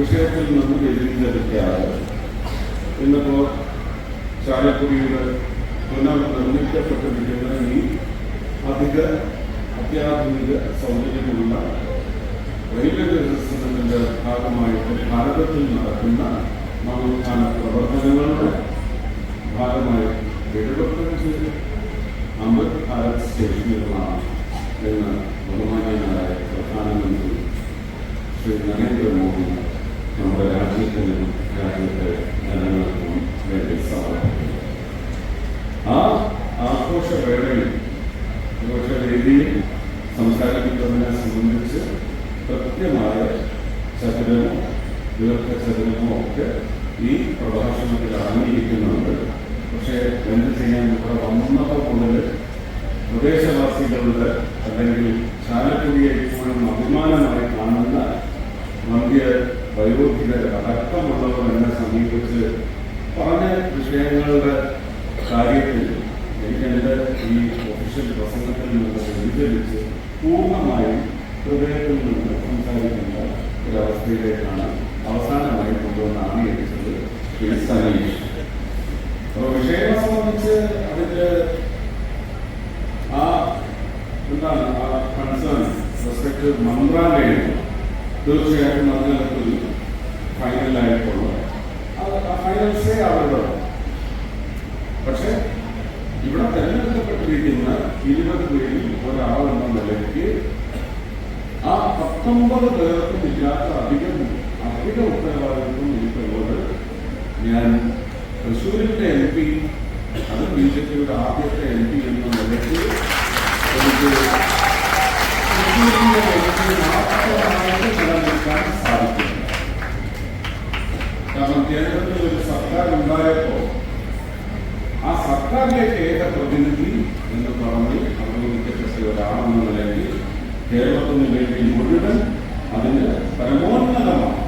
വിഷയത്തിൽ നിന്ന് വ്യതിചലിക്കാതെ ഇന്നിപ്പോൾ ചാലക്കുടിയുടെ പുനർനിർമ്മിക്കപ്പെട്ടിരിക്കുന്ന ഈ അത്യാധുനിക സൗകര്യമുള്ള റെയിൽവേ വികസനത്തിന്റെ ഭാഗമായിട്ട് ഭാരതത്തിൽ നടക്കുന്ന നവോത്ഥാന പ്രവർത്തനങ്ങളുടെ ഭാഗമായി 75 അമൃത് ഭാരത് സ്റ്റേഷനുകളാണ് എന്ന് ബഹുമാന്യനായ പ്രധാനമന്ത്രി ശ്രീ നരേന്ദ്രമോദി നമ്മുടെ രാജ്യത്തിനും രാജ്യത്തെ ജനങ്ങൾക്കും വേണ്ടി സമർപ്പിക്കുന്നു. ആ ആഘോഷവേളയിൽ വേദിയിൽ സംസാരിക്കുന്നതിനെ സംബന്ധിച്ച് കൃത്യമായ ചതുരമോ ദീർഘചതുരമോ ഒക്കെ ഈ പ്രഭാഷണത്തിൽ അടങ്ങിയിരിക്കുന്നുണ്ട്. പക്ഷേ എന്ത് ചെയ്യാൻ ഇവിടെ വന്നത് മുതൽ പ്രദേശവാസികളുടെ അല്ലെങ്കിൽ ചാലക്കുടിയെ ഇപ്പോഴും അഭിമാനമായി കാണുന്ന വന്ധ്യ വയോധികർ അടക്കമുള്ളവർ എന്നെ സമീപിച്ച് പറഞ്ഞ വിഷയങ്ങളുടെ കാര്യത്തിൽ എനിക്ക് എൻ്റെ ഈ ഒഫീഷ്യൽ പ്രസംഗത്തിൽ നിന്ന് വ്യതിചലിച്ച് പൂർണ്ണമായും ഹൃദയത്തിൽ നിന്ന് സംസാരിക്കേണ്ട ഒരവസ്ഥയിലേക്കാണ് അവസാനമായി കൊണ്ടുവന്ന് ആണിയടിച്ചത് ശ്രീ സനീഷ്. അപ്പോൾ വിഷയത്തെ സംബന്ധിച്ച് അതിൻ്റെ എന്താണ് ആ കൺസേൺ റെസ്പെക്ട് മന്ത്രാലയം തീർച്ചയായിട്ടും അതിനകത്തിൽ ഫൈനലായിട്ടുള്ള ഫൈനൽ സേ അവരുടെ. പക്ഷെ ഇവിടെ തെരഞ്ഞെടുക്കപ്പെട്ടിരിക്കുന്ന 20 പേരിൽ ഒരാളെന്ന നിലയ്ക്ക് ആ 19 പേർക്കും ഇല്ലാത്ത അധിക ഉത്തരവാദിത്വം എനിക്കുള്ളത്. ഞാൻ തൃശ്ശൂരിന്റെ MP, അത് BJPയുടെ ആദ്യത്തെ MP എന്ന നിലയ്ക്ക് എനിക്ക് തൃശ്ശൂരിന്റെ MP മാത്രമായിട്ട് നിലനിൽക്കാൻ സാധിക്കില്ല. കാരണം കേരളത്തിൽ ഒരു സർക്കാർ ഉണ്ടായപ്പോൾ ആ സർക്കാരിലേക്ക് ഏക പ്രതിനിധി എന്ന് പറഞ്ഞ് അംഗീകരിക്കപ്പെട്ട ഒരാളെന്ന നിലയ്ക്ക് കേരളത്തിന് വേണ്ടി മുഴുവൻ അതിന് പരമോന്നതമാണ്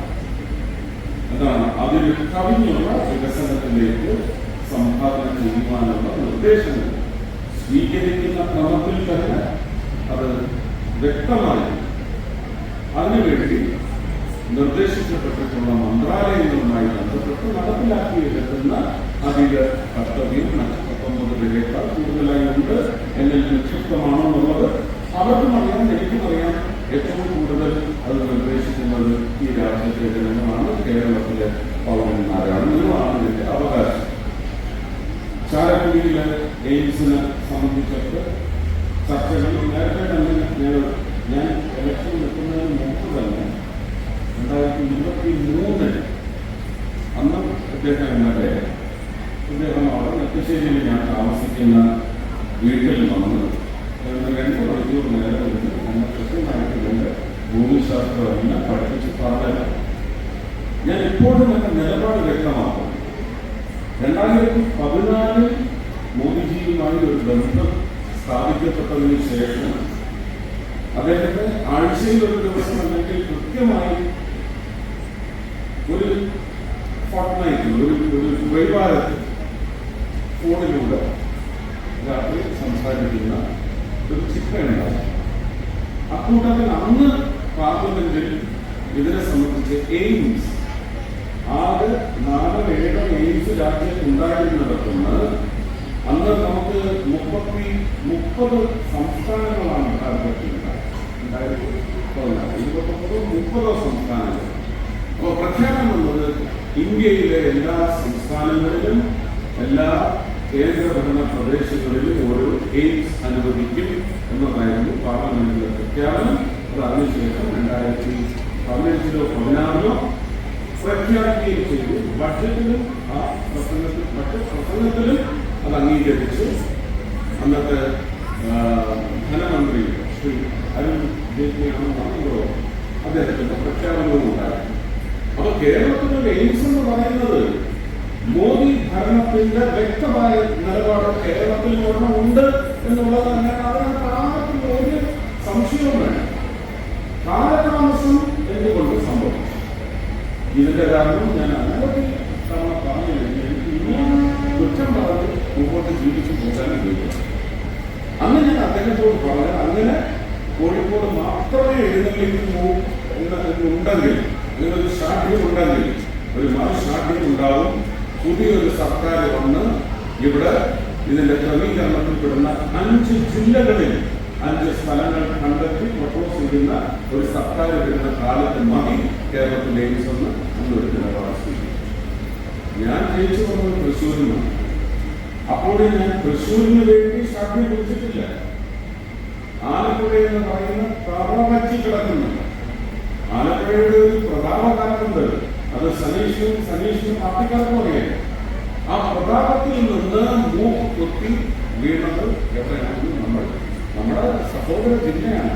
എന്താണ് അതിൽ കവിഞ്ഞുള്ള വികസനത്തിലേക്ക് സംഭാവന ചെയ്യുവാനുള്ള നിർദ്ദേശങ്ങൾ സ്വീകരിക്കുന്ന ക്രമത്തിൽ തന്നെ അത് വ്യക്തമായി അതിനുവേണ്ടി നിർദ്ദേശിക്കപ്പെട്ടിട്ടുള്ള മന്ത്രാലയങ്ങളുമായി ബന്ധപ്പെട്ട് നടപ്പിലാക്കിയെടുക്കുന്ന അധിക കർത്തവ്യം 19 പേരേക്കാൾ കൂടുതലായി ഉണ്ട്. എന്നിൽ നിക്ഷിപ്തമാണെന്നുള്ളത് അവർക്കും അറിയാം, എനിക്കും അറിയാം. ഏറ്റവും കൂടുതൽ അത് നിർദ്ദേശിക്കുന്നത് ഈ രാജ്യത്തെ ജനങ്ങളാണ്, കേരളത്തിലെ പൗരന്മാരാണ്. ഇതുമാണ് ഇതിന്റെ അവകാശം. ചാലക്കുടിയിലെ എയിംസിനെ സംബന്ധിച്ചൊക്കെ ചർച്ചകൾ നേരത്തെ തന്നെ ഞാൻ ഇലക്ഷൻ നിൽക്കുന്നതിന് മുമ്പ് തന്നെ 2023 അന്ന് അദ്ദേഹം അവിടെ നെറ്റശ്ശേരിയിൽ ഞാൻ താമസിക്കുന്ന വീട്ടിൽ വന്ന് 2 മണിക്കൂർ നേരം നമ്മൾ കൃത്യമായിട്ട് ഇതിൻ്റെ ഭൂമിശാസ്ത്രം എല്ലാം പഠിപ്പിച്ച് പറഞ്ഞു. ഞാൻ ഇപ്പോഴും എൻ്റെ നിലപാട് വ്യക്തമാക്കും. 2014 മോദിജിയുമായി ഒരു ബന്ധം സ്ഥാപിക്കപ്പെട്ടതിന് ശേഷം അദ്ദേഹത്തെ ആഴ്ചയിൽ ഒരു ദിവസം അല്ലെങ്കിൽ കൃത്യമായി ഒരു ഫോർട്ട്നൈറ്റിൽ ഒരു വൈവാരത്തിൽ ഫോണിലൂടെ രാത്രി സംസാരിക്കുന്ന ഒരു ചിത്രമുണ്ടായി. അക്കൂട്ടത്തിൽ അന്ന് പാർലമെന്റിൽ ഇതിനെ സംബന്ധിച്ച് എയിംസ് ആകെ 4-7 എയിംസ് രാജ്യത്ത് ഉണ്ടായിരുന്നിടത്തുനിന്ന് അന്ന് നമുക്ക് 30 സംസ്ഥാനങ്ങളാണ് ഉണ്ടായിരുന്നത്. 29-30 സംസ്ഥാനങ്ങൾ. അപ്പോൾ പ്രഖ്യാപനം വന്നത് ഇന്ത്യയിലെ എല്ലാ സംസ്ഥാനങ്ങളിലും എല്ലാ കേന്ദ്രഭരണ പ്രദേശങ്ങളിലും ഓരോ എയിംസ് അനുവദിക്കും എന്നതായിരുന്നു പാർലമെന്റിലെ പ്രഖ്യാപനം. അത് അതിനുശേഷം 2015-16 പ്രഖ്യാപിക്കുകയും ചെയ്തു. ബഡ്ജറ്റ് പ്രസംഗത്തിലും അത് അംഗീകരിച്ച് അന്നത്തെ ധനമന്ത്രി ശ്രീ അരുൺ ജെയ്റ്റ്ലിയാണെന്നോ അദ്ദേഹത്തിന്റെ പ്രഖ്യാപനവും ഉണ്ടായിരുന്നു. അപ്പൊ കേരളത്തിലെ എയിംസ് എന്ന് പറയുന്നത് മോദി ഭരണത്തിന്റെ വ്യക്തമായ നിലപാട് കേരളത്തിൽ ഉണ്ട് എന്നുള്ളത് തന്നെയാണ്. അതിനകത്ത് ആർക്കും ഒരു സംശയവും വേണം. കാലതാമസം എന്തുകൊണ്ട് സംഭവിച്ചു? ഇതിന്റെ കാരണം ഞാൻ അനവധി തവണ പറഞ്ഞു. എനിക്ക് ഇനിയും കുറ്റം പറഞ്ഞ് മുമ്പോട്ട് ജീവിച്ചു പോകാനും കഴിയും. അന്ന് ഞാൻ അദ്ദേഹത്തോട് പറഞ്ഞു, അങ്ങനെ കോഴിക്കോട് മാത്രമേ എഴുന്നള്ളിക്കൂ എന്നുണ്ടെങ്കിൽ നിങ്ങളൊരു ഷാർട്ട് സാധ്യതയുണ്ടെങ്കിൽ ഒരു മറുസാധ്യത ഉണ്ടാവും. പുതിയൊരു സർക്കാർ വന്ന് ഇവിടെ ഇതിന്റെ ക്രമീകരണത്തിൽപ്പെടുന്ന 5 ജില്ലകളിൽ 5 സ്ഥലങ്ങൾ കണ്ടെത്തി പ്രപ്പോസ് ചെയ്യുന്ന ഒരു സർക്കാർ വരുന്ന കാലത്ത് മതി കേരളത്തിൽ എയിംസ് എന്ന് എന്നൊരു നിലപാട് സ്വീകരിക്കും. ഞാൻ ജയിച്ചു വന്നത് തൃശ്ശൂരിൽ നിന്നാണ്. അപ്പോഴും ഞാൻ തൃശ്ശൂരിന് വേണ്ടി സാധ്യത കുറിച്ചിട്ടില്ല. ആലപ്പുഴ എന്ന് പറയുന്ന പ്രവചി കിടക്കുന്നുണ്ട്. ആലപ്പുഴയുടെ ഒരു പ്രതാപകാലമുണ്ട്. അത് സനീഷിനും പാർട്ടിക്കാർക്കും അറിയാം. ആ പ്രതാപത്തിൽ നിന്ന് മൂക്ക് കുത്തി വീണത് എവിടെയാണെന്ന് നമ്മുടെ സഹോദര ജില്ലയാണ്.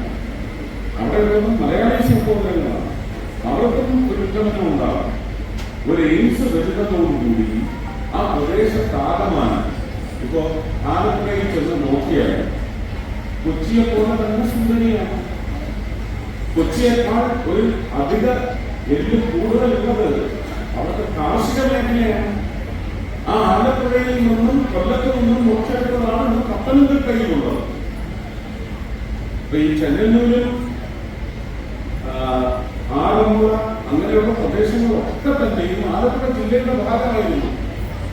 അവിടെ ഉള്ളത് മലയാളി സഹോദരങ്ങളാണ്. അവർക്കും ഒരു ഉന്നമനം ഉണ്ടാകും. ഒരു എയിംസ് വരുന്നതോടുകൂടി ആ പ്രദേശത്താകമാനം ഇപ്പോ ആലപ്പുഴയിൽ ചെന്ന് നോക്കിയാൽ കൊച്ചിയെ പോലെ തന്നെ സുന്ദരിയാണ്. കൊച്ചിയേക്കാൾ ഒരു അധിക എല്ല് കൂടുതലുള്ളത് അവിടുത്തെ കാർഷിക മേഖലയാണ്. ആ ആലപ്പുഴയിൽ നിന്നും കൊല്ലത്തിൽ നിന്നും നോക്കിയെടുത്തതാണ് പത്തനംതിട്ടയിലുള്ളത്. ഇപ്പൊ ഈ ചെങ്ങന്നൂരും ആലപ്പുഴ അങ്ങനെയുള്ള പ്രദേശങ്ങളൊക്കെ തന്നെയും ആലപ്പുഴ ജില്ലയുടെ ഭാഗമായിരുന്നു.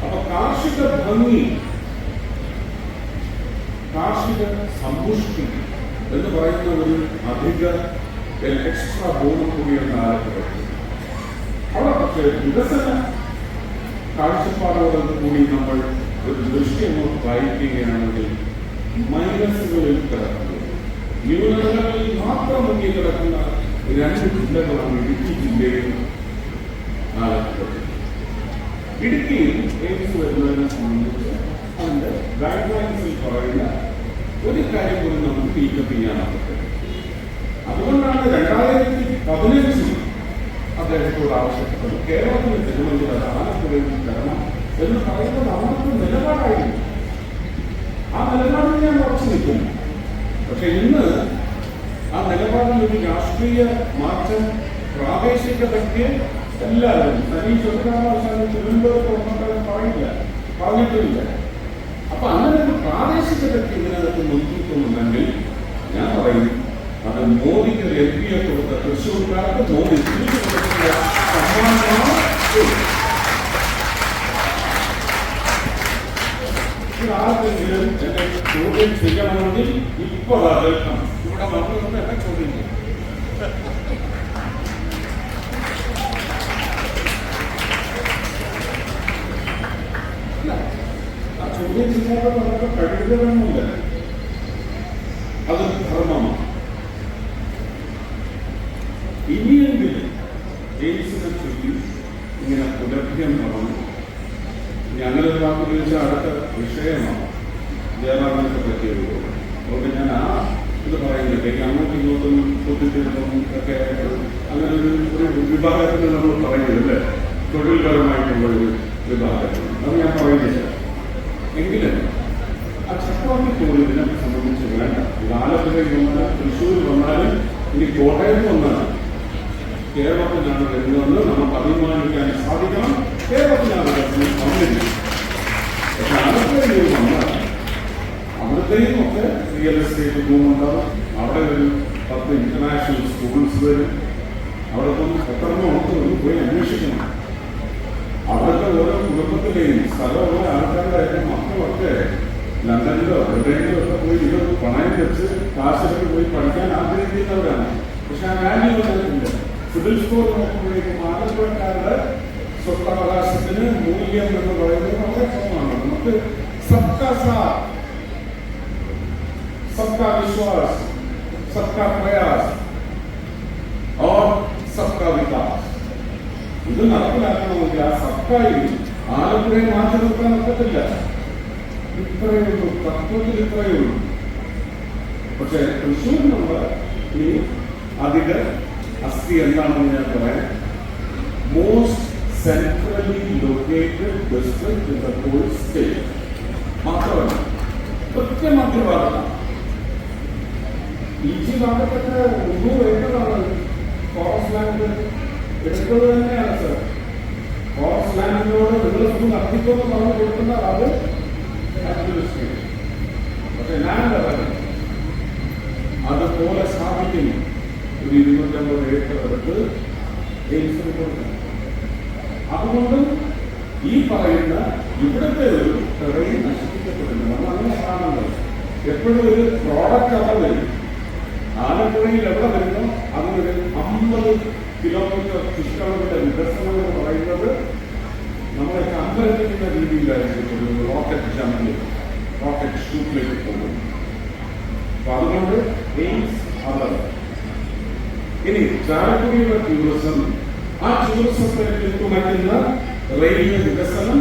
അപ്പൊ കാർഷിക ഭംഗി, കാർഷിക സമ്പുഷ്ടി എന്ന് പറയുന്ന ഒരു അധിക എക്സ്ട്രാ ബോണും കൂടിയാണ് ആലപ്പുഴ. അവിടെ പക്ഷേ വികസന കാഴ്ചപ്പാടോട് കൂടി നമ്മൾ ഒരു ദൃഷ്ടി അങ്ങോട്ട് വായിക്കുകയാണെങ്കിൽ മൈനസുകളിൽ കിടക്കുന്നത്, ന്യൂനതകളിൽ മാത്രം മുന്നിൽ കിടക്കുന്ന 2 ജില്ലകളാണ് ഇടുക്കി ജില്ലയും ആലപ്പുഴ. ഇടുക്കിയിൽ എയിംസ് വരുന്നതിനെ സംബന്ധിച്ച് അതിന്റെ ഗൈഡ് ലൈൻസിൽ പറയുന്ന ഒരു കാര്യം പോലും നമുക്ക് ടീക്കപ്പ് ചെയ്യാനാകട്ടെ. അതുകൊണ്ടാണ് 2015 അദ്ദേഹത്തോട് ആവശ്യപ്പെട്ടത് കേരളത്തിന് ജനമെങ്കിൽ അത് ആലപ്പുഴയിൽ തരണം എന്ന് പറയുന്നത് അവർക്ക് നിലപാടായിരുന്നു. ആ നിലപാടിൽ ഞാൻ ഉറച്ചു നിൽക്കുന്നു. പക്ഷെ ഇന്ന് ആ നിലപാടിൽ ഒരു രാഷ്ട്രീയ മാറ്റം പ്രാദേശികതയ്ക്ക് എല്ലാവരും സനീഷ് ഒരു കാരണവശാലും തിരുവനന്തപുരത്ത് പറഞ്ഞിട്ടില്ല. അപ്പൊ അങ്ങനെ ഒരു പ്രാദേശികതയ്ക്ക് ഇതിനകത്ത് മുൻതൂക്കമുണ്ടെങ്കിൽ ഞാൻ പറയും അത് മോദിക്ക് ഒരു MP കൊടുത്ത തൃശ്ശൂർക്കാർക്ക് മോദി തിരിച്ചു കൊടുക്കുന്ന സമ്മാനമാണ്. ആർക്കെങ്കിലും എന്നെ ചോദ്യം ചെയ്യണമെങ്കിൽ ഇപ്പോൾ കേൾക്കണം. ഇവിടെ വന്നതൊന്നും എന്നെ ചോദ്യം ചെയ്യും. ആ ചോദ്യം ചെയ്യാതെ നമുക്ക് കഴിയുന്നതൊന്നുമില്ല. അതൊരു ധർമ്മമാണ്. ഇനിയെങ്കിലും എയിംസിനെ ചൊല്ലി ഇങ്ങനെ പുലർഭ്യം പറഞ്ഞു ഞങ്ങളൊരു വാക്ക് ചോദിച്ച അടുത്ത വിഷയമാണ് ജയറാമിനെ പറ്റിയത്. അതുകൊണ്ട് ഞാൻ ആ ഇത് പറയുന്നില്ല. അങ്ങോട്ടും ഇങ്ങോട്ടും കുത്തിത്തിരുന്നും ഒക്കെ അങ്ങനെ ഒരു വിഭാഗത്തിന് നമ്മൾ പറയുന്നത് അല്ലേ, തൊഴിൽപരമായിട്ടുള്ള ഒരു വിഭാഗത്തിന്. അത് ഞാൻ പറയുന്നില്ല. എങ്കിലും ആ ചക്രവർത്തി കോവിലിനെ സംബന്ധിച്ച് വേണ്ട. ഇത് ആലപ്പുഴയിൽ വന്നാലും തൃശ്ശൂർ വന്നാലും ഇനി കോട്ടയത്ത് വന്നാലും കേരളത്തിലാണ് വരുന്നതെന്ന് നമുക്ക് അഭിമാനിക്കാൻ സാധിക്കണം. കേരളത്തിലാണ് വന്നില്ല. പക്ഷെ ആലപ്പുഴയിൽ വന്നാൽ അവിടുത്തെയും ഒക്കെ റിയൽ എസ്റ്റേറ്റ് ഭൂമുണ്ടാവും. അവിടെ ഒരു 10 ഇന്റർനാഷണൽ സ്കൂൾസ് വരും. അവിടെ എത്രണ്ണം പോയി അന്വേഷിക്കണം. അവിടുത്തെ ഓരോ കുടുംബത്തിലെയും സ്ഥലമുള്ള ആൾക്കാരുടെ മക്കളൊക്കെ ലണ്ടനിലോ എവിടെയെങ്കിലും ഒക്കെ പോയി ഇത് പണയം വെച്ച് കാശിലേക്ക് പോയി പഠിക്കാൻ ആഗ്രഹിക്കുന്നവരാണ്. പക്ഷെ ആ വാല്യൂ വന്നിട്ടില്ല. സിവിൽ സ്കോർ നോക്കുമ്പോഴേക്കും ആലപ്പുഴക്കാരുടെ സ്വത്തവകാശത്തിന് മൂല്യം എന്ന് പറയുന്നത് വളരെ കുറവാണ്. നമുക്ക് സബ്കാ സാത്ത്, सबका विश्वास, सबका प्रयास और सबका विकास ഇത് നടപ്പിലാക്കണമെങ്കിൽ ആ സബ്കായിൽ ആലപ്പുഴയെ മാറ്റി നിർത്താൻ ഒക്കത്തില്ല. ഇത്രയുള്ളൂ, തത്വത്തിൽ ഇത്രയുള്ളൂ. പക്ഷെ തൃശ്ശൂരിനുള്ള ഈ അധിക അസ്ഥി എന്താണെന്ന് ഞാൻ പറയാം. Most centrally located district in the whole state. മാത്രമല്ല കൃത്യമധ്യഭാഗത്താണ്. ഈ ഭാഗത്തൊക്കെ 300 ഏക്കറാണ് ഫോറസ്റ്റ് ലാൻഡ് എടുക്കുന്നത് തന്നെയാണ് സർ. ഫോറസ്റ്റ് ലാൻഡിനോട് നിങ്ങൾ ഒന്ന് നടത്തിക്കൊന്ന് പറഞ്ഞു കൊടുക്കുന്ന അത് അഡ്മിനിസ്ട്രേഷൻ. പക്ഷെ ലാൻഡ് അതുപോലെ സ്ഥാപിക്കുന്നു. ഒരു 250 ഏക്കർ എടുത്ത് എയിംസിന് കൊടുക്കണം. അതുകൊണ്ടും ഈ പറയുന്ന ഇവിടുത്തെ ഒരു ടെറൈൻ നശിപ്പിക്കപ്പെടുന്നു. നമ്മൾ അങ്ങനെ കാണുന്നത് എപ്പോഴും ഒരു പ്രോഡക്റ്റ് അവിടെ വരും. ആലപ്പുഴയിൽ എവിടെ വരുന്നോ അതിനൊരു 50 കിലോമീറ്റർ ചുറ്റളവിന്റെ വികസനം എന്ന് പറയുന്നത് നമ്മളൊക്കെ അമ്പരപ്പിക്കുന്ന രീതിയിലായിരിക്കും ഒരു റോക്കറ്റ് ജമ്പിൽ റോക്കറ്റ് ഷൂട്ടിലേക്ക് പോകുന്നത്. അപ്പൊ അതുകൊണ്ട് എയിംസ് അതല്ല. ഇനി ചാലക്കുടിയുടെ ടൂറിസം, ആ ടൂറിസത്തെ പിന്തുണയ്ക്കുന്ന റെയിൽവേ വികസനം,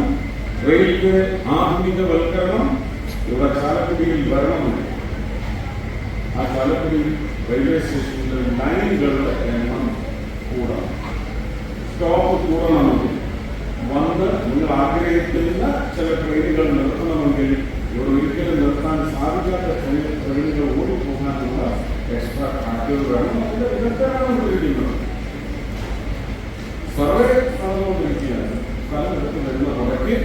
റെയിൽവേ ആധുനികവൽക്കരണം ഇവിടെ ചാലക്കുടിയിൽ വരണമെന്ന്. ആ ചാലക്കുടി റെയിൽവേ സ്റ്റേഷനിലെ ലൈനുകളുടെ എണ്ണം കൂടണം, സ്റ്റോപ്പ് കൂടണമെങ്കിൽ വന്ന് നിങ്ങൾ ആഗ്രഹിക്കുന്ന ചില ട്രെയിനുകൾ നിർത്തണമെങ്കിൽ ഇവിടെ ഒരിക്കലും നിർത്താൻ സാധിക്കാത്ത ട്രെയിനുകൾ ഓടിപ്പോകാനുള്ള എക്സ്ട്രാ ട്രാക്കുകൾ വേണം. അതിന്റെ വിദഗ്ധരാണ് ഉപയോഗിക്കുന്നത്. സർവേ നടന്നുകൊണ്ടിരിക്കുകയാണ്. സ്ഥലം എടുത്ത് വരുന്ന മുറയ്ക്ക്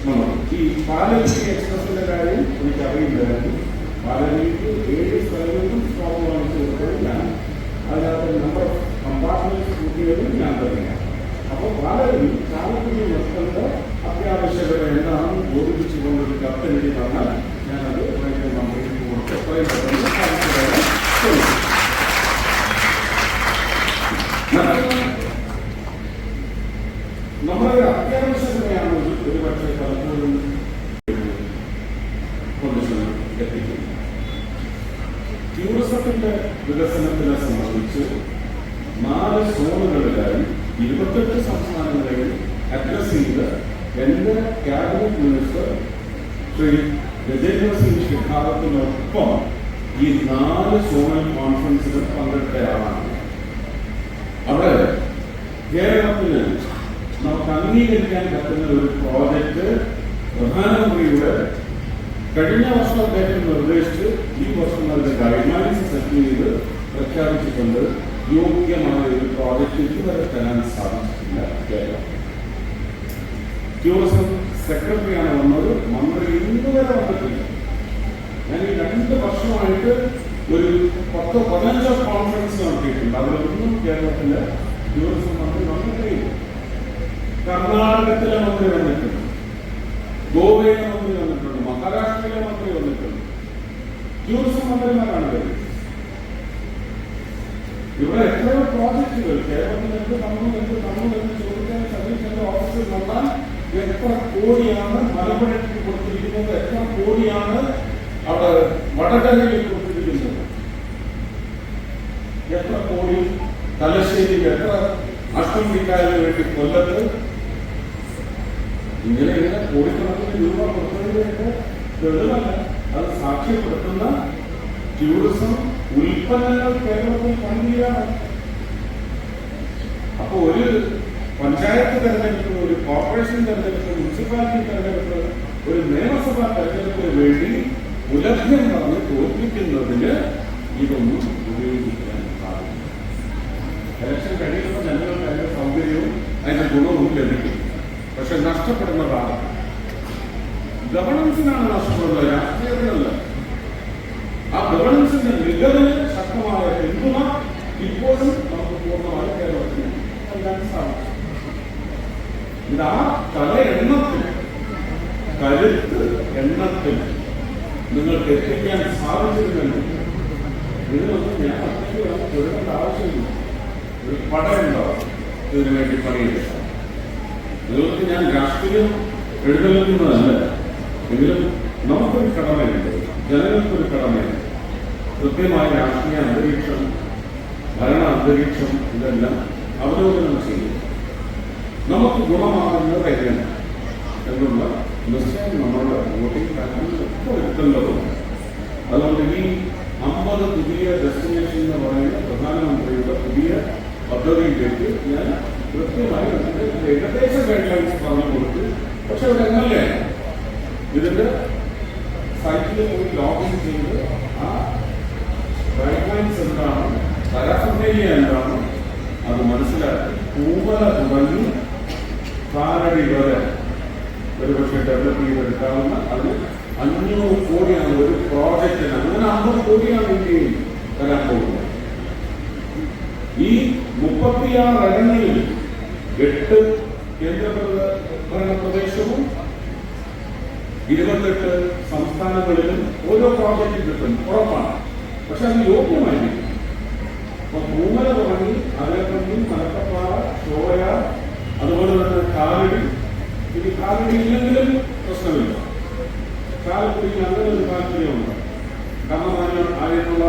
നമ്മൾ ഈ പാലരുവി എക്സ്പ്രസിന്റെ കാര്യം എനിക്കറിയില്ലായിരുന്നു. പാലരുവിക്ക് 7 സ്ഥലങ്ങളിലും സ്റ്റോപ്പ് വാങ്ങിച്ചു കൊടുത്തത് ഞാൻ. അതിനകത്ത് നമ്പർ ഓഫ് കമ്പാർട്ട്മെന്റ്സ് കൂട്ടിയതും ഞാൻ തന്നെയാണ്. അപ്പോൾ പാലരുവി ചാലക്കുടി നിർത്തേണ്ട അത്യാവശ്യകത എന്താണെന്ന് ബോധിപ്പിച്ചുകൊണ്ടൊരു കത്തെഴുതി തന്നാൽ ഞാനത് റെയിൽവേ മന്ത്രിക്ക് കൊടുത്ത് എത്രയും പെട്ടെന്ന് സാധിച്ചു തരാൻ ശ്രമിക്കും. നമ്മുടെ അത്യാവശ്യതയാണ് ഒരു പക്ഷേ പലപ്പോഴും കൊണ്ടുചെന്ന് എത്തിക്കുന്നത്. ടൂറിസത്തിന്റെ വികസനത്തിനെ സംബന്ധിച്ച് 4 സോണുകളിലായി 28 സംസ്ഥാനങ്ങളെയും അഡ്രസ് ചെയ്ത് എന്റെ ക്യാബിനറ്റ് മിനിസ്റ്റർ ശ്രീ ഗജേന്ദ്ര സിംഗ് ഷെഖാവത്തിനൊപ്പം ഈ 4 സോണൽ കോൺഫറൻസിൽ പങ്കെടുത്തയാളാണ്. അവിടെ കേരളത്തിന് നമുക്ക് അംഗീകരിക്കാൻ പറ്റുന്ന ഒരു പ്രോജക്റ്റ് പ്രധാനമന്ത്രിയുടെ കഴിഞ്ഞ വർഷം അദ്ദേഹം നിർദ്ദേശിച്ച് ഈ വർഷം അതിന്റെ ഗൈഡ്ലൈൻസ് സെറ്റ് ചെയ്ത് പ്രഖ്യാപിച്ചിട്ടുണ്ട്. യോഗ്യമായ ഒരു പ്രോജക്റ്റ് ഇതുവരെ തരാൻ സാധിച്ചിട്ടില്ല കേരളം. ടൂറിസം സെക്രട്ടറിയാണ് വന്നത്, മന്ത്രി ഇന്നുവരെ വന്നിട്ടില്ല. ഞാൻ ഈ 2 വർഷമായിട്ട് ഒരു 10-15 കോൺഫറൻസ് നടത്തിയിട്ടുണ്ട്. അതിലൊന്നും കേരളത്തിലെ ടൂറിസം മന്ത്രി വന്നിട്ടില്ല. കർണാടകത്തിലെ മന്ത്രി വന്നിട്ടുണ്ട്, ഗോവയിലെ മന്ത്രി വന്നിട്ടുണ്ട്, മഹാരാഷ്ട്രയിലെ മന്ത്രി വന്നിട്ടുണ്ട്. ടൂറിസം മന്ത്രിമാരാണ് വരുന്നത്. ഇവിടെ എത്രയോ പ്രോജക്റ്റുകൾ കേരളത്തിൽ എന്ത് തന്നു എന്ന് ചോദിക്കാൻ സർവീസിന്റെ ഓഫീസിൽ വന്നാൽ എത്ര കോടിയാണ് മലമ്പുഴയ്ക്ക് കൊടുത്തിരിക്കുന്നത്, എത്ര കോടിയാണ് അവിടെ വടകരയിൽ കൊടുത്തിരിക്കുന്നത്, എത്ര കോടി തലശ്ശേരിയിൽ, എത്ര അഷ്ടമിക്കാരിന് വേണ്ടി കൊല്ലത്ത്, ഇങ്ങനെ കോടിക്കണക്കിന് രൂപ കൊടുത്തതിന്റെ തെളിവല്ല, അത് സാക്ഷ്യപ്പെടുത്തുന്ന ടൂറിസം ഉൽപ്പന്നങ്ങൾ കേരളത്തിൽ പണിയാണ്. അപ്പൊ ഒരു പഞ്ചായത്ത് തെരഞ്ഞെടുപ്പ്, ഒരു കോർപ്പറേഷൻ തെരഞ്ഞെടുപ്പ്, മുനിസിപ്പാലിറ്റി തെരഞ്ഞെടുപ്പ്, ഒരു നിയമസഭാ തെരഞ്ഞെടുപ്പിന് വേണ്ടി ഉലഭ്യം പറഞ്ഞ് തോൽപ്പിക്കുന്നതിന് ഇതൊന്നും ഉപയോഗിക്കാൻ സാധിക്കും. ഇലക്ഷൻ കഴിയുമ്പോൾ ജനങ്ങൾക്ക് അതിന്റെ സൗകര്യവും അതിന്റെ ഗുണവും ലഭിക്കും. പക്ഷെ നഷ്ടപ്പെടുന്നതാണ് ഗവർണൻസിനാണ് നഷ്ടപ്പെടുന്നത്, രാഷ്ട്രീയത്തിനല്ല. ആ ഗവർണൻസിന്റെ മികവിന് ശക്തമായ പിന്തുണ ഇപ്പോഴും നമുക്ക് പൂർണ്ണമായി കേരളത്തിന് നൽകാൻ സാധിക്കും. ഇത് ആ എണ്ണത്തിൽ, കരുത്ത് എണ്ണത്തിൽ നിങ്ങൾക്ക് എത്തിക്കാൻ സാധിച്ചിരുന്നെങ്കിൽ ഇതിനൊന്നും ഞാൻ ഒറ്റയ്ക്ക് തൊഴിലേണ്ട ആവശ്യമില്ല. ഒരു പടയുണ്ടാവും ഇതിനു വേണ്ടി പണിയെടുക്കാം. നിങ്ങൾക്ക് ഞാൻ രാഷ്ട്രീയം എഴുന്നള്ളിക്കുന്നതല്ല, എങ്കിലും നമുക്കൊരു കടമയുണ്ട്, ജനങ്ങൾക്കൊരു കടമയുണ്ട്. കൃത്യമായ രാഷ്ട്രീയ അന്തരീക്ഷം, ഭരണ അന്തരീക്ഷം ഇതെല്ലാം അവലോകനം ചെയ്യും. നമുക്ക് ഗുണമാകുന്നത് എങ്ങനെ എന്നുള്ള നിശ്ചയം നമ്മളുടെ വോട്ടിംഗ് പാറ്റേണിൽ ഇപ്പോൾ എടുക്കേണ്ടതുണ്ട്. അതുകൊണ്ട് ഈ 50 പുതിയ ഡെസ്റ്റിനേഷൻ എന്ന് പറയുന്ന പ്രധാനമന്ത്രിയുടെ പുതിയ പദ്ധതിയിലേക്ക് ഞാൻ കൃത്യമായി ഏകദേശ ഗൈഡ്ലൈൻസ് പറഞ്ഞു കൊടുത്തു. പക്ഷെ ഇവിടെ എന്നല്ലേ ഇതിന്റെ സൈറ്റിൽ പോയി ലോഗിൻ ചെയ്ത് ആ ഗൈഡ്ലൈൻസ് എന്താണ്, തരസംഖ്യ എന്താണ് അത് മനസ്സിലാക്കി പൂവല തുടങ്ങി കാലടി വരെ ഒരുപക്ഷെ ഡെവലപ്പ് ചെയ്തെടുക്കാവുന്ന അതിന് 500 കോടിയാണ് ഒരു പ്രോജക്റ്റിന്. അങ്ങനെ 50 കോടിയാണ് ഇന്ത്യയിൽ തരാൻ പോകുന്നത്. ഈ 36 ഇടങ്ങളിൽ 8 കേന്ദ്രഭരണ പ്രദേശവും 28 സംസ്ഥാനങ്ങളിലും ഓരോ പ്രോജക്റ്റ് കിട്ടും, ഉറപ്പാണ്. പക്ഷെ അത് യോഗ്യമായിരിക്കും. അപ്പൊ പൂമല തുടങ്ങി അതിലക്കണ്ണി, മലക്കപ്പാറ, ചോര, അതുപോലെ തന്നെ കാലടി. ഇനി കാലടി ഇല്ലെങ്കിലും പ്രശ്നമില്ല. ചാലക്കുടിക്ക് അങ്ങനെ ഒരു താല്പര്യമുണ്ട്. കാരണം അതിനുള്ള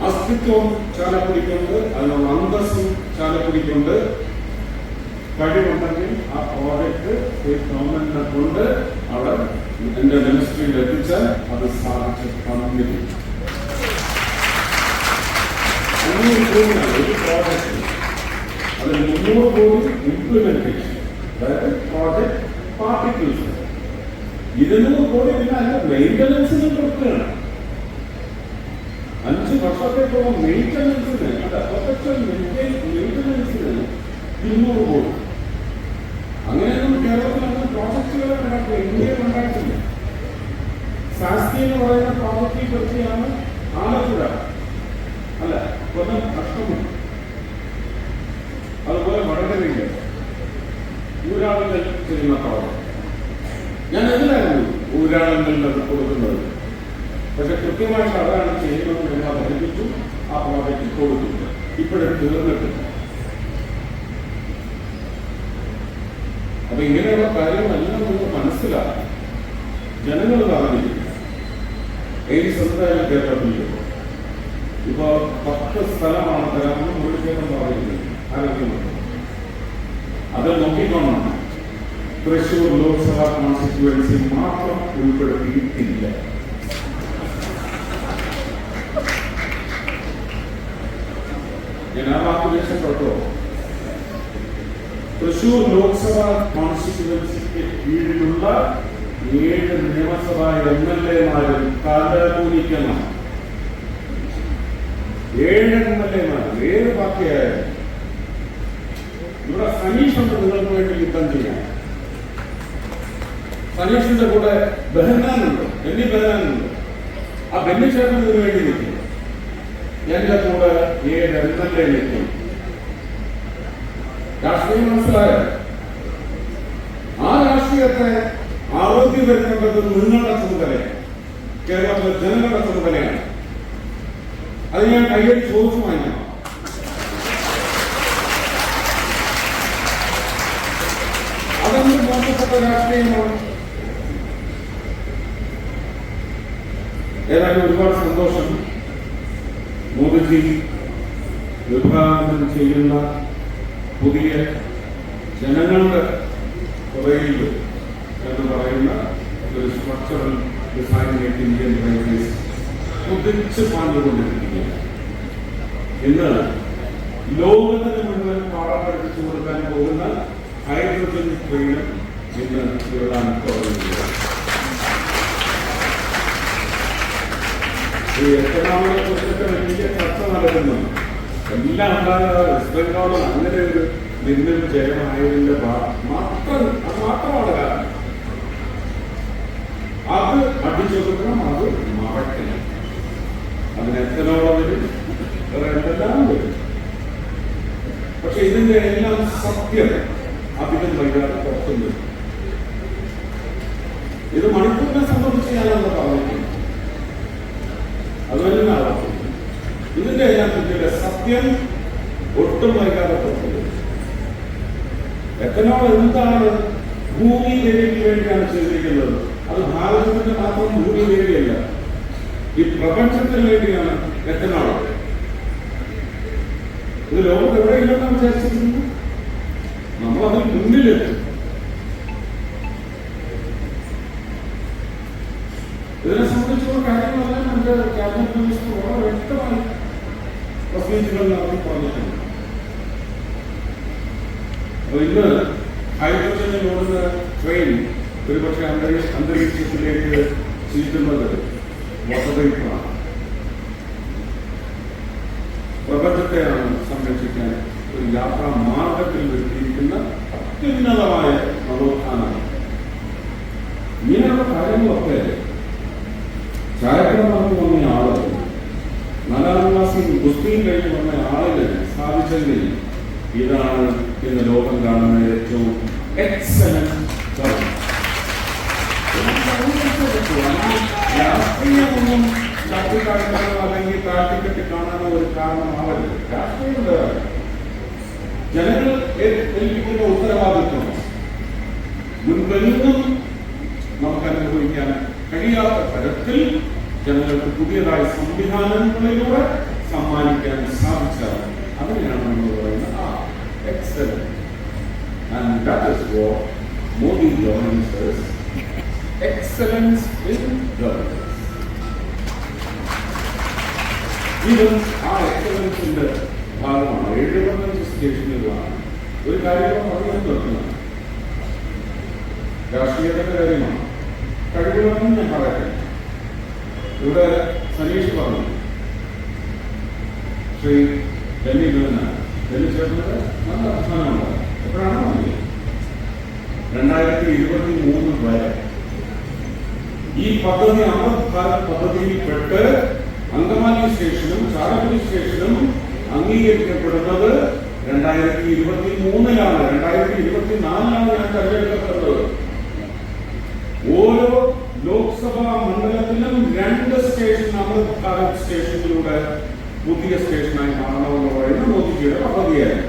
അസ്തിത്വം ചാലക്കുടിക്കുണ്ട്, അതിനുള്ള അന്തസ്സും ചാലക്കുടിക്കുണ്ട്. കഴിവുണ്ടെങ്കിൽ ആ പ്രോജക്റ്റ് സ്റ്റേറ്റ് ഗവൺമെന്റിനെ കൊണ്ട് അവിടെ എന്റെ മിനിസ്ട്രിയിൽ എത്തിച്ചാൽ അത് സാധിച്ച് തന്നിരിക്കും. ഒരു പ്രോജക്റ്റ് അതിൽ 300 കോടി ഇംപ്ലിമെന്റേഷൻ, അതായത് പ്രോജക്ട് പാർട്ടിക്കിൾസ്. 200 കോടി പിന്നെ അതിന്റെ മെയിന്റനൻസിന് കൊടുക്കുകയാണ്. 5 വർഷത്തേക്കുള്ള മെയിന്റനൻസിന്, മെയിന്റനൻസിന് 200 കോടി. അങ്ങനെയൊന്നും കേരളത്തിൽ അങ്ങനെ പ്രോജക്റ്റുകളെ ഉണ്ടാക്കില്ല, ഇന്ത്യയിൽ ഉണ്ടായിട്ടില്ല. സാസ്തി എന്ന് പറയുന്ന പ്രോജക്റ്റിനെ പറ്റിയാണ് ആലപ്പുഴ അല്ല കൊല്ലം കഷ്ടമുണ്ട്. അതുപോലെ വടകരയില് ഊരാളുകൾ ചെയ്യുന്ന പ്രോജക്റ്റ് ഞാൻ എതിരായിരുന്നു ഊരാളുകളിൽ കൊടുക്കുന്നത്. പക്ഷെ കൃത്യമായിട്ട് അതാണ് ചെയ്യുന്നത്. ഞങ്ങൾ പഠിപ്പിച്ചു, ആ പ്രോജക്റ്റ് കൊടുത്തു. ഇപ്പോഴും തീർന്നിട്ടില്ല. അപ്പൊ ഇങ്ങനെയുള്ള കാര്യങ്ങളെല്ലാം നമുക്ക് മനസ്സിലാക്കാം. ജനങ്ങൾ അറിഞ്ഞിരിക്കും. എയിംസ് എന്തായാലും കേരളത്തിൽ ഇപ്പൊ 10 സ്ഥലമാണ് തരാമെന്ന് മുഴുവൻ പറയുന്നത് ആരോഗ്യമന്ത്രി. അത് നോക്കിക്കൊണ്ടാണ് തൃശൂർ ലോക്സഭാ കോൺസ്റ്റിറ്റ്യുവൻസി മാത്രം ഉൾപ്പെടുത്തിയിട്ടില്ല. ഞാൻ ആ വാക്ക് ദേശപ്പെട്ടോ. തൃശൂർ ലോക്സഭാ കോൺസ്റ്റിറ്റ്യുവൻസിക്ക് കീഴിലുള്ള 7 നിയമസഭാ MLA-മാരും കാലാകൂലിക്കണം. 7 MLA-മാർ ഏത് പാർട്ടിയായാലും. ഇവിടെ സനീഷുണ്ട് നിങ്ങൾക്ക് വേണ്ടി യുദ്ധം ചെയ്യാൻ. സനീഷിന്റെ കൂടെ ബെഹനാനുണ്ട്, ബെന്നി ബെഹനാനുണ്ട്. ആ ബെന്നി ചേട്ടന് വേണ്ടി നിൽക്കും. എന്റെ കൂടെ 7 MLA നിൽക്കും. രാഷ്ട്രീയം മനസ്സിലായോ? ആ രാഷ്ട്രീയത്തെ ആരോഗ്യം വരുത്തേണ്ടത് നിങ്ങളുടെ ചുമതലയാണ്, കേരളത്തിലെ ജനങ്ങളുടെ ചുമതലയാണ്. അത് ഞാൻ കയ്യിൽ ചോദിച്ചു വാങ്ങിക്കണം. അതൊന്നും മോശപ്പെട്ട രാഷ്ട്രീയമാണ്. ഏതായാലും ഒരുപാട് സന്തോഷം. മോദിജി വിഭാവനം ചെയ്യുന്ന പുതിയ ജനങ്ങളുടെ പുറകിൽ എന്ന് പറയുന്ന ഒരു സ്ട്രക്ചറൽ ഡിസൈനിലേക്ക് ഇന്ത്യൻ റെയിൽവേസ് കുതിച്ച് പാഞ്ഞുകൊണ്ടിരിക്കുകയാണ്. ഇന്ന് ലോകത്തിന് മുഴുവൻ പാഠം പഠിപ്പിച്ചു കൊടുക്കാൻ പോകുന്ന ഹൈഡ്രജൻ ട്രെയിനും ഇന്ന് ഇവിടാൻ തുടങ്ങുകയാണ്. ഈ എക്കണോമിനെ കുറിച്ചൊക്കെ വലിയ ചർച്ച നടക്കുന്നു. എല്ലാം ഉണ്ടാകുന്ന വെസ്റ്റ് ബംഗാൾ അങ്ങനെ ഒരു നിന്നും ജയമായതിന്റെ മാത്രമാണ് കാരണം. അത് അടിച്ചൊതുക്കണം, അത് മറക്കണം. അതിന് എത്തനോളം വരും, വേറെ എന്തെല്ലാം വരും. പക്ഷെ ഇതിന്റെ എല്ലാം സത്യം അധികം വൈകാതെ പുറത്തു വരും. ഇത് മണിക്കൂറിനെ സംബന്ധിച്ച് ഞാനൊന്ന് പറഞ്ഞിട്ടുണ്ട്. അതുപോലെ ആവർത്തിക്കും. ഇതിന്റെ എല്ലാം പിന്നിലെ സത്യം ഒട്ടും വൈകാതെ പുറത്തു വരും. എത്തനോൾ എന്താണ് ഭൂമി ദേവിക്ക് വേണ്ടിയാണ് ചെയ്തിരിക്കുന്നത്. അത് ഭാരതത്തിന്റെ മാത്രം ഭൂമി ദേവിയല്ല, ഈ പ്രപഞ്ചത്തിന് വേണ്ടിയാണ് എത്തനോൾ. ഇത് ലോകത്ത് എവിടെയില്ലെന്നാണ് വിചാരിച്ചിരിക്കുന്നു. നമ്മളതിന് മുന്നിലെത്തും. ഇതിനെ സംബന്ധിച്ചുള്ള കാര്യങ്ങളെല്ലാം നമ്മുടെ ക്യാബിനറ്റ് മിനിസ്റ്റർ വളരെ വ്യക്തമായി പ്രസിദ്ധീകരണം നടത്തി പറഞ്ഞിട്ടുണ്ട്. അപ്പൊ ഇന്ന് ഹൈഡ്രജനിൽ ഓടുന്ന ട്രെയിൻ ഒരുപക്ഷെ അന്തരീക്ഷത്തിലേക്ക് ചീറ്റുന്നത് വസതികളാണ്. പ്രപഞ്ചത്തെയാണ് സംരക്ഷിക്കാൻ ഒരു യാത്രാ മാർഗത്തിൽ വരുത്തിയിരിക്കുന്ന അത്യുന്നതമായ നവോത്ഥാനമാണ്. ഇങ്ങനെയുള്ള കാര്യങ്ങളൊക്കെ ചായക്കട നടത്തി വന്ന ആളുകൾ, 4ാം ക്ലാസ്സിൽ ഗുസ്തിയും കഴിഞ്ഞ് വന്ന ആളുകൾ സാധിച്ചെങ്കിൽ ഇതാണ് ഇന്ന് ലോകം കാണുന്ന ഏറ്റവും excellent government. രാഷ്ട്രീയമൊന്നും തട്ടിക്കാട്ടാനോ അല്ലെങ്കിൽ താട്ടിക്കെട്ടി കാണാനോ ഒരു കാരണമാവരുത്. രാഷ്ട്രീയമുണ്ട്. ജനങ്ങൾ ഏൽപ്പിക്കുന്ന ഉത്തരവാദിത്വം മുൻപെന്നും നമുക്ക് അനുഭവിക്കാൻ കഴിയാത്ത തരത്തിൽ ജനങ്ങൾക്ക് പുതിയതായ സംവിധാനങ്ങളിലൂടെ സമ്മാനിക്കാൻ സാധിച്ചാൽ അതിനെയാണ് നമ്മൾ പറയുന്നത് excellent. And that is what Modi government says, excellence in governance. Even ആ എക്സലൻസിന്റെ ഭാഗമാണ് 75 സ്റ്റേഷനുകളാണ്. ഒരു കാര്യം പറയാൻ പറ്റുന്നത് രാഷ്ട്രീയത്തിന്റെ കാര്യമാണ്. കഴിവുകളെന്ന് ഞാൻ പറയട്ടെ. ഇവിടെ സനീഷ് പറഞ്ഞു, ശ്രീ ഡൽഹി ചേർന്നത് നല്ല അഭിമാനമുണ്ട്. എപ്പോഴാണ് മതി 2023 വരെ ഈ പദ്ധതി അമൃത് ഭാരത് പദ്ധതിയിൽപ്പെട്ട് അങ്കമാലി സ്റ്റേഷനും ചാലക്കുടി സ്റ്റേഷനും അംഗീകരിക്കപ്പെടുന്നത് 2023-ലാണ്. 2024-ലാണ് ഞാൻ തെരഞ്ഞെടുക്കപ്പെട്ടത്. ഓരോ ലോക്സഭാ മണ്ഡലത്തിലും 2 സ്റ്റേഷൻ അമൃത് ഭാരത് സ്റ്റേഷനിലൂടെ പുതിയ സ്റ്റേഷനായി മാറണമെന്ന് പറയുന്ന മോദിജിയുടെ പദ്ധതിയായിരുന്നു.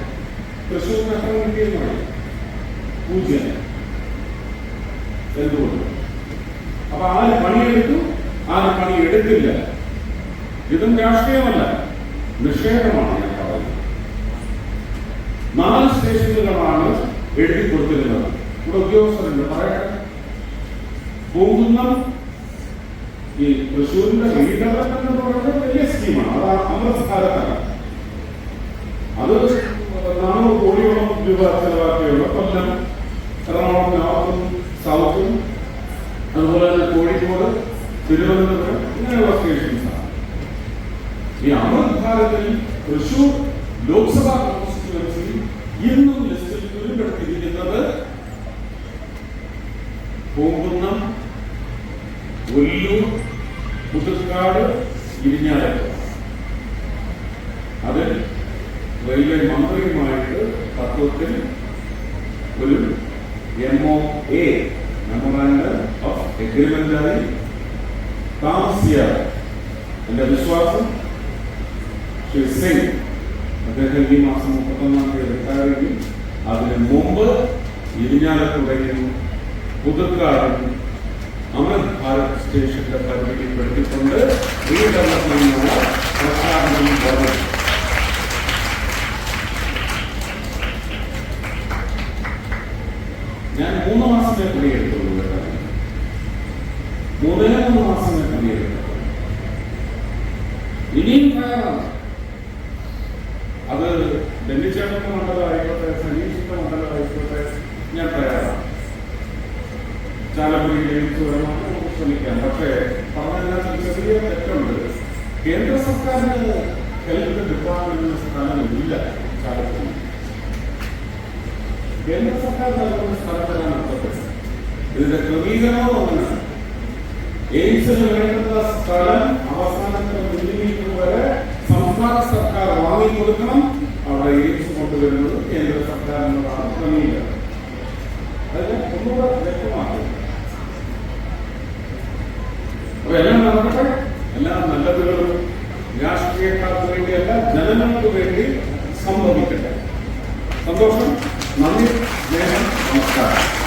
തൃശ്ശൂരിന് എത്ര കിട്ടിയെന്ന് പറയും? 0. എന്തുകൊണ്ട്? അപ്പൊ ആര് പണിയെടുത്തു, ആര് പണിയെടുത്തില്ല? ഇതും രാഷ്ട്രീയമല്ല, നിഷേധമാണ് ഞാൻ പറയുന്നത്. 4 സ്റ്റേഷനുകളാണ് എഴുതി കൊടുത്തിരുന്നത്. ഇവിടെ ഉദ്യോഗസ്ഥരുണ്ട്, പറയട്ടെ. പൂങ്കുന്നം ഈ തൃശ്ശൂരിന്റെ റീഡെവലപ്മെന്റ് എന്ന് പറയുന്നത് വലിയ സ്കീമാണ്. അത് അമൃത് ഭാരതാണ്. അത് 400 കോടിയോളം രൂപ ചെലവാക്കിയുള്ള കൊല്ലം, എറണാകുളം നോർത്തും സൗത്തും അതുപോലെ തന്നെ കോഴിക്കോട്, തിരുവനന്തപുരം ഇങ്ങനെയുള്ള സ്റ്റേഷൻസാണ്. ഈ അമൃത് ഭാരതിൽ തൃശൂർ ലോക്സഭാ കോൺസ്റ്റിറ്റ്യുവൻസി ഇന്നും ലിസ്റ്റിൽ ഉൾപ്പെടുത്തിയിരിക്കുന്നത് പൂങ്കുന്നം, ഒല്ലൂർ, പുതുക്കാട്, ഇരിഞ്ഞാലക്കുട. അതിൽ റെയിൽവേ മന്ത്രിയുമായിട്ട് തത്വത്തിൽ ഒരു MOA മെമ്മോറാണ്ടം ഓഫ് എഗ്രിമെന്റായി താമസിയാതെ എന്റെ വിശ്വാസം ശ്രീ സിംഗ് അദ്ദേഹം ഈ മാസം 31-ാം തീയതി റിട്ടയർ ചെയ്യും. അതിന് മുമ്പ് ഇരിഞ്ഞാലക്കുടയും പുതുക്കാടും അമൃത് ഭാരത് സ്റ്റേഷന്റെ പരിധിയിൽപ്പെടുത്തിക്കൊണ്ട് റീഡെവലപ്മെന്റിനുള്ള പ്രഖ്യാപനം വന്നു. ഞാൻ 3 മാസമേ പണിയെടുത്തുള്ളൂ. 3 മാസമേ പണിയെടുത്തു. ഇനിയും തയ്യാറാണ്. അത് ഡൽഹിച്ചേട്ടന്റെ മണ്ഡലമായിക്കോട്ടെ, സനീഷിന്റെ മണ്ഡലമായിക്കോട്ടെ, ഞാൻ തയ്യാറാണ്. ചാലക്കുടിയിലേക്ക് വരണമെന്ന് നമുക്ക് ശ്രമിക്കാം. പക്ഷേ പറഞ്ഞതിനകത്ത് ചെറിയ തെറ്റുണ്ട്. കേന്ദ്ര സർക്കാരിന് ഹെൽത്ത് ഡിപ്പാർട്ട്മെന്റിന് സ്ഥാനമില്ല ചാലക്കുടി. കേന്ദ്ര സർക്കാർ നൽകുന്ന സ്ഥലത്താണ് നടത്തപ്പെട്ടത്. ഇതിന്റെ ക്രമീകരണവും അങ്ങനെയാണ്. എയിംസിന് വേണ്ടുന്ന സ്ഥലം അവസാനത്തെ മില്ലിമീറ്റർ വരെ സംസ്ഥാന സർക്കാർ വാങ്ങിക്കൊടുക്കണം. അവിടെ എയിംസ് കൊണ്ടുവരുന്നത് കേന്ദ്ര സർക്കാർ എന്നതാണ് ക്രമീകരണം. അതിന് ഒന്നുകൂടെ വ്യക്തമാക്കും. അപ്പൊ എല്ലാം നടക്കട്ടെ. എല്ലാ നല്ലതുകളും രാഷ്ട്രീയക്കാർക്ക് വേണ്ടിയല്ല, ജനങ്ങൾക്ക് വേണ്ടി സംഭവിക്കട്ടെ. സന്തോഷം. നന്ദി, സ്നേഹം, നമസ്കാരം.